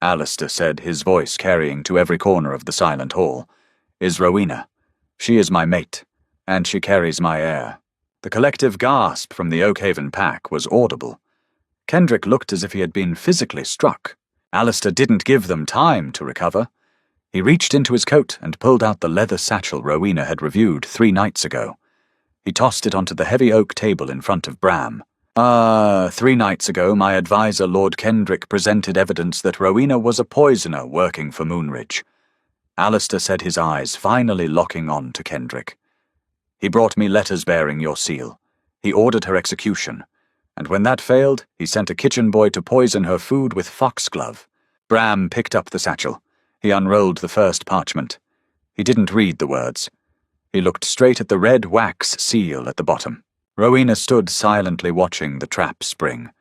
Alistair said, his voice carrying to every corner of the silent hall, "is Rowena. She is my mate, and she carries my heir." The collective gasp from the Oakhaven pack was audible. Kendrick looked as if he had been physically struck. Alistair didn't give them time to recover. He reached into his coat and pulled out the leather satchel Rowena had reviewed 3 nights ago. He tossed it onto the heavy oak table in front of Bram. 3 nights ago, my advisor Lord Kendrick presented evidence that Rowena was a poisoner working for Moonridge." Alistair said, his eyes finally locking on to Kendrick. "He brought me letters bearing your seal. He ordered her execution. And when that failed, he sent a kitchen boy to poison her food with foxglove." Bram picked up the satchel. He unrolled the first parchment. He didn't read the words. He looked straight at the red wax seal at the bottom. Rowena stood silently watching the trap spring.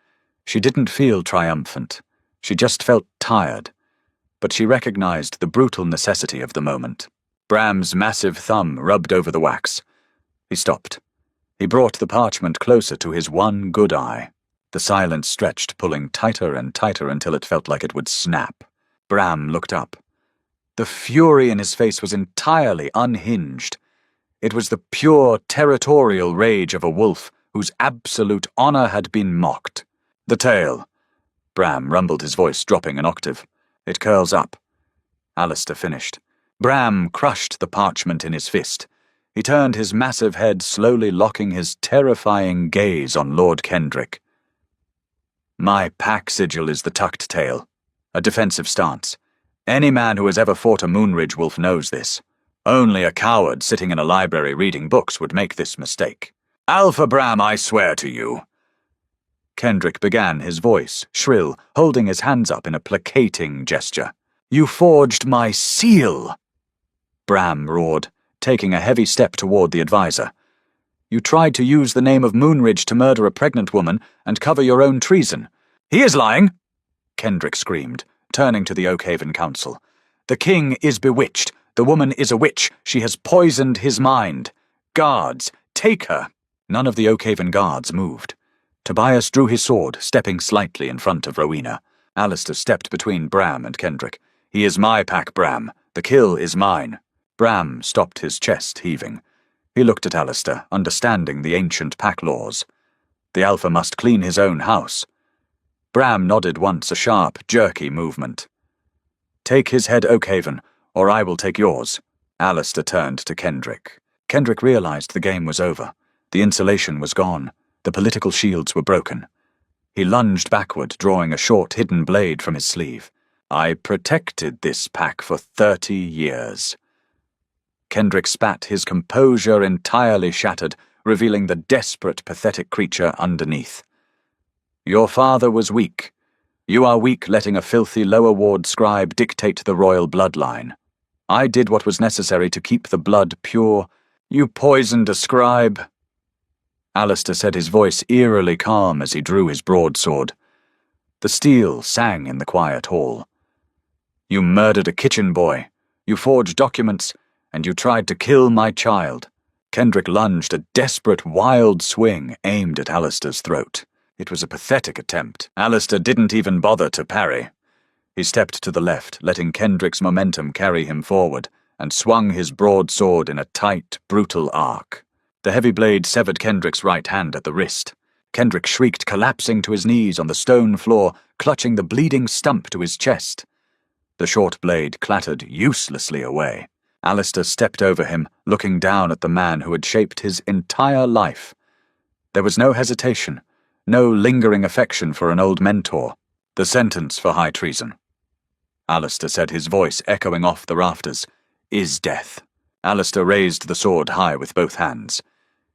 She didn't feel triumphant. She just felt tired. But she recognized the brutal necessity of the moment. Bram's massive thumb rubbed over the wax. He stopped. He brought the parchment closer to his one good eye. The silence stretched, pulling tighter and tighter until it felt like it would snap. Bram looked up. The fury in his face was entirely unhinged. It was the pure, territorial rage of a wolf whose absolute honor had been mocked. "The tail." Bram rumbled, his voice dropping an octave. "It curls up." Alistair finished. Bram crushed the parchment in his fist. He turned his massive head, slowly locking his terrifying gaze on Lord Kendrick. "My pack sigil is the tucked tail, a defensive stance. Any man who has ever fought a Moonridge wolf knows this. Only a coward sitting in a library reading books would make this mistake. Alpha Bram, I swear to you. Kendrick began, his voice shrill, holding his hands up in a placating gesture. You forged my seal! Bram roared, taking a heavy step toward the advisor. You tried to use the name of Moonridge to murder a pregnant woman and cover your own treason. He is lying! Kendrick screamed, turning to the Oakhaven Council. The king is bewitched. The woman is a witch. She has poisoned his mind. Guards, take her! None of the Oakhaven guards moved. Tobias drew his sword, stepping slightly in front of Rowena. Alistair stepped between Bram and Kendrick. He is my pack, Bram. The kill is mine. Bram stopped, his chest heaving. He looked at Alistair, understanding the ancient pack laws. The Alpha must clean his own house. Bram nodded once, a sharp, jerky movement. Take his head, Oakhaven, or I will take yours. Alistair turned to Kendrick. Kendrick realized the game was over. The insulation was gone. The political shields were broken. He lunged backward, drawing a short, hidden blade from his sleeve. I protected this pack for 30 years. Kendrick spat, his composure entirely shattered, revealing the desperate, pathetic creature underneath. Your father was weak. You are weak, letting a filthy lower ward scribe dictate the royal bloodline. I did what was necessary to keep the blood pure. You poisoned a scribe. Alistair said, his voice eerily calm as he drew his broadsword. The steel sang in the quiet hall. You murdered a kitchen boy. You forged documents, and you tried to kill my child. Kendrick lunged, a desperate, wild swing aimed at Alistair's throat. It was a pathetic attempt. Alistair didn't even bother to parry. He stepped to the left, letting Kendrick's momentum carry him forward, and swung his broadsword in a tight, brutal arc. The heavy blade severed Kendrick's right hand at the wrist. Kendrick shrieked, collapsing to his knees on the stone floor, clutching the bleeding stump to his chest. The short blade clattered uselessly away. Alistair stepped over him, looking down at the man who had shaped his entire life. There was no hesitation, no lingering affection for an old mentor. The sentence for high treason, Alistair said, his voice echoing off the rafters, is death. Alistair raised the sword high with both hands.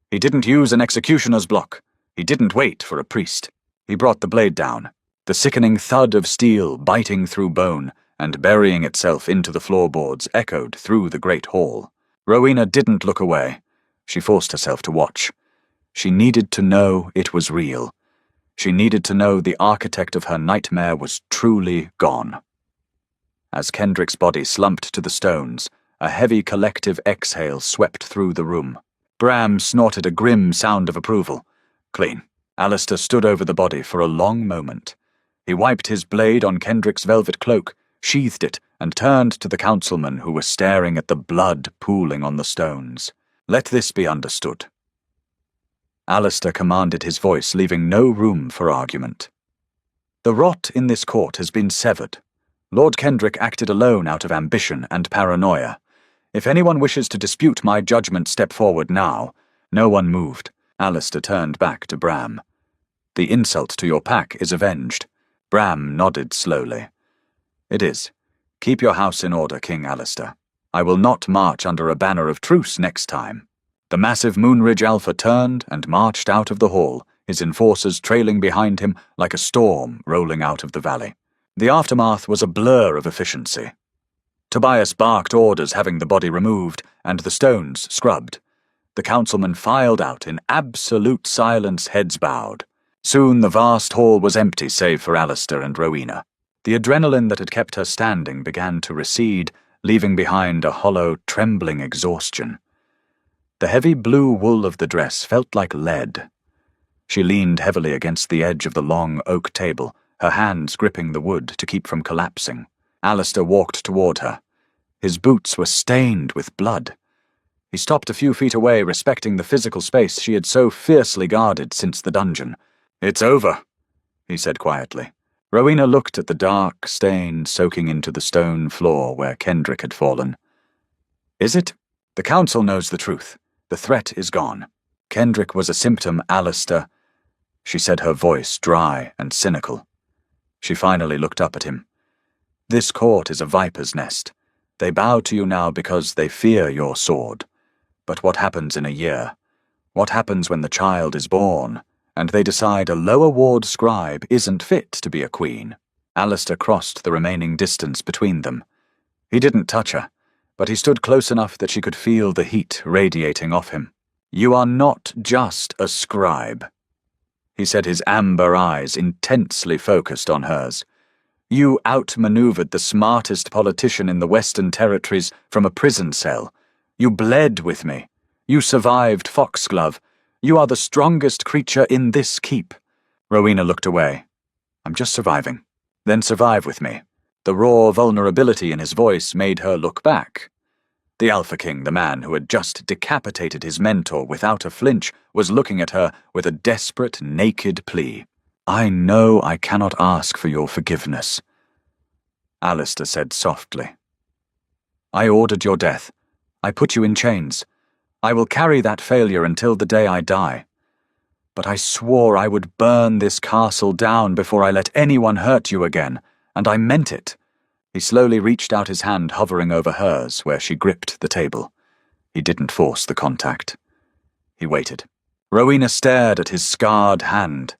He didn't use an executioner's block. He didn't wait for a priest. He brought the blade down, the sickening thud of steel biting through bone and burying itself into the floorboards echoed through the great hall. Rowena didn't look away. She forced herself to watch. She needed to know it was real. She needed to know the architect of her nightmare was truly gone. As Kendrick's body slumped to the stones, a heavy collective exhale swept through the room. Bram snorted a grim sound of approval. Clean. Alistair stood over the body for a long moment. He wiped his blade on Kendrick's velvet cloak, sheathed it, and turned to the councilmen who were staring at the blood pooling on the stones. Let this be understood. Alistair commanded his voice, leaving no room for argument. The rot in this court has been severed. Lord Kendrick acted alone out of ambition and paranoia. If anyone wishes to dispute my judgment, step forward now. No one moved. Alistair turned back to Bram. The insult to your pack is avenged. Bram nodded slowly. It is. Keep your house in order, King Alistair. I will not march under a banner of truce next time. The massive Moonridge Alpha turned and marched out of the hall, his enforcers trailing behind him like a storm rolling out of the valley. The aftermath was a blur of efficiency. Tobias barked orders having the body removed and the stones scrubbed. The councilmen filed out in absolute silence, heads bowed. Soon the vast hall was empty save for Alistair and Rowena. The adrenaline that had kept her standing began to recede, leaving behind a hollow, trembling exhaustion. The heavy blue wool of the dress felt like lead. She leaned heavily against the edge of the long oak table, her hands gripping the wood to keep from collapsing. Alistair walked toward her. His boots were stained with blood. He stopped a few feet away, respecting the physical space she had so fiercely guarded since the dungeon. It's over, he said quietly. Rowena looked at the dark stain soaking into the stone floor where Kendrick had fallen. Is it? The council knows the truth. The threat is gone. Kendrick was a symptom, Alistair. She said, her voice dry and cynical. She finally looked up at him. This court is a viper's nest. They bow to you now because they fear your sword. But what happens in a year? What happens when the child is born, and they decide a lower ward scribe isn't fit to be a queen? Alistair crossed the remaining distance between them. He didn't touch her, but he stood close enough that she could feel the heat radiating off him. You are not just a scribe, he said, his amber eyes intensely focused on hers. You outmaneuvered the smartest politician in the Western Territories from a prison cell. You bled with me. You survived Foxglove. You are the strongest creature in this keep. Rowena looked away. I'm just surviving. Then survive with me. The raw vulnerability in his voice made her look back. The Alpha King, the man who had just decapitated his mentor without a flinch, was looking at her with a desperate, naked plea. I know I cannot ask for your forgiveness, Alistair said softly. I ordered your death. I put you in chains. I will carry that failure until the day I die. But I swore I would burn this castle down before I let anyone hurt you again, and I meant it. He slowly reached out his hand, hovering over hers, where she gripped the table. He didn't force the contact. He waited. Rowena stared at his scarred hand.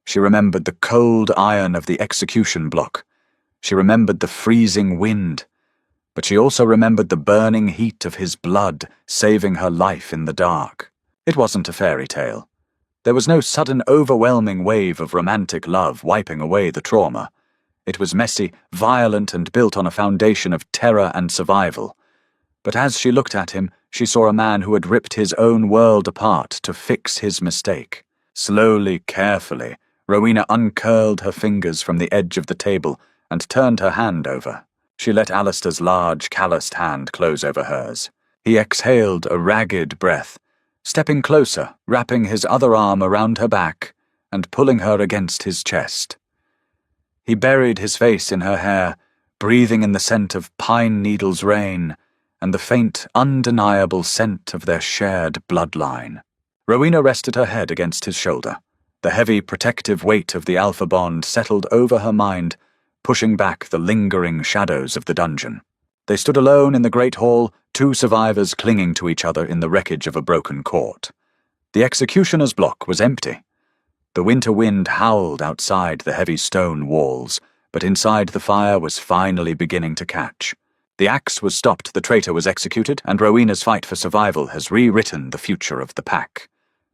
She remembered the cold iron of the execution block. She remembered the freezing wind. But she also remembered the burning heat of his blood, saving her life in the dark. It wasn't a fairy tale. There was no sudden overwhelming wave of romantic love wiping away the trauma. It was messy, violent, and built on a foundation of terror and survival. But as she looked at him, she saw a man who had ripped his own world apart to fix his mistake. Slowly, carefully, Rowena uncurled her fingers from the edge of the table and turned her hand over. She let Alistair's large, calloused hand close over hers. He exhaled a ragged breath, stepping closer, wrapping his other arm around her back and pulling her against his chest. He buried his face in her hair, breathing in the scent of pine needles' rain and the faint, undeniable scent of their shared bloodline. Rowena rested her head against his shoulder. The heavy, protective weight of the Alpha Bond settled over her mind, pushing back the lingering shadows of the dungeon. They stood alone in the great hall, two survivors clinging to each other in the wreckage of a broken court. The executioner's block was empty. The winter wind howled outside the heavy stone walls, but inside the fire was finally beginning to catch. The axe was stopped, the traitor was executed, and Rowena's fight for survival has rewritten the future of the pack.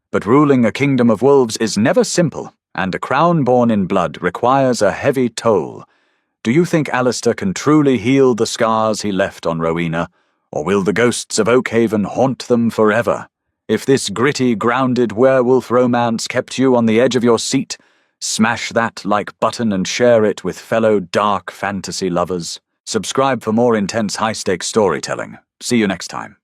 But ruling a kingdom of wolves is never simple, and a crown born in blood requires a heavy toll. Do you think Alistair can truly heal the scars he left on Rowena, or will the ghosts of Oakhaven haunt them forever? If this gritty, grounded werewolf romance kept you on the edge of your seat, smash that like button and share it with fellow dark fantasy lovers. Subscribe for more intense high-stakes storytelling. See you next time.